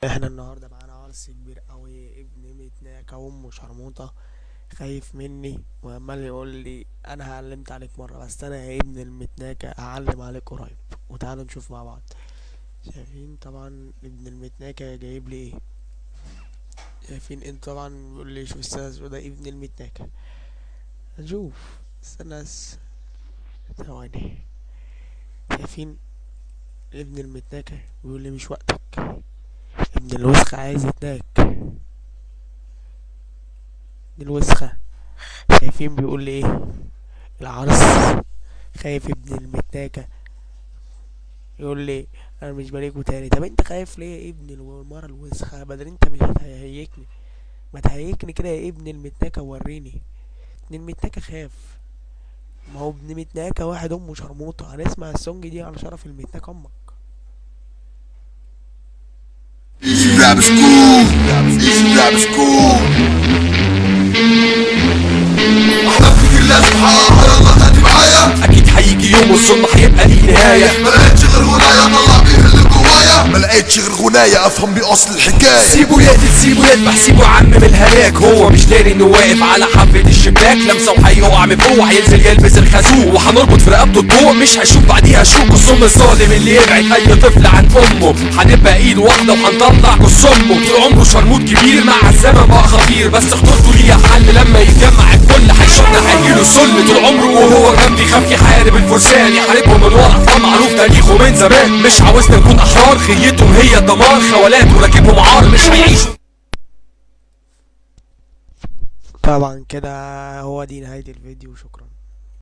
احنا النهارده معانا عرس كبير قوي، ابن متناكة وامه شرموطة خايف مني وعمال يقول لي انا علمت عليك مره، بس انا يا ابن المتناكة هعلم عليك قريب. وتعالوا نشوف مع بعض. شايفين طبعا ابن المتناكة جايب لي ايه؟ شايفين انت طبعا بيقول لي شوف السادس ده ابن المتناكة. هنشوف. استنى بس ثواني. شايفين ابن المتناكة بيقول لي مش وقتك، ابن الوسخة عايز يتناك. ابن الوسخة. شايفين بيقول لي ايه؟ العرس خايف ابن المتاكة يقول لي انا مش بليكوا تاني. طب انت خايف ليه يا ابن المرة الوسخة؟ بدل انت مش هتهيكني، ما تهيكني كده يا ابن المتاكة وريني. ابن المتاكة خاف. ما هو ابن متناكة واحد امه شرموطة. هنسمع السونج دي على شرف المتناكة امك. Easy rap school, easy rap school. احلام كتير لازم احققها، يلا تاني معايا. اكيد هيجي يوم والظلم هيبقى ليه نهاية. ملقتش غير غناية طلع بيه اللي جوايا، ملقتش غير غناية افهم بيه اصل الحكاية. سيبه يقتل سيبه يذبح سيبه يا عم من الهلاك، هو مش داري انه واقف على حافة الشباك. لمسة وهيقع من فوق هينزل يلبس الخازوق، وهنربط في رقبته الضوء مش هيشوف بعديها شوك. الصم الظالم اللي يبعد اي طفل عن امه، هنبقى ايد واحدة وهنطلع جث امه. طول عمره شرموط كبير مع الزمن بقى خطير، بس خطورته ليها حل لما يتجمع الكل هيشوفنا هيجيله سل. طول عمره وهو جنبي خاف يحارب الفرسان، يحاربهم من ورا فمعروف تاريخه من زمان. مش عاوزنا نكون احرار، خيتهم هي الدمار، خوالات وراكبهم عار مش هيعيشوا. طبعا كده هو دي نهاية الفيديو، شكرا.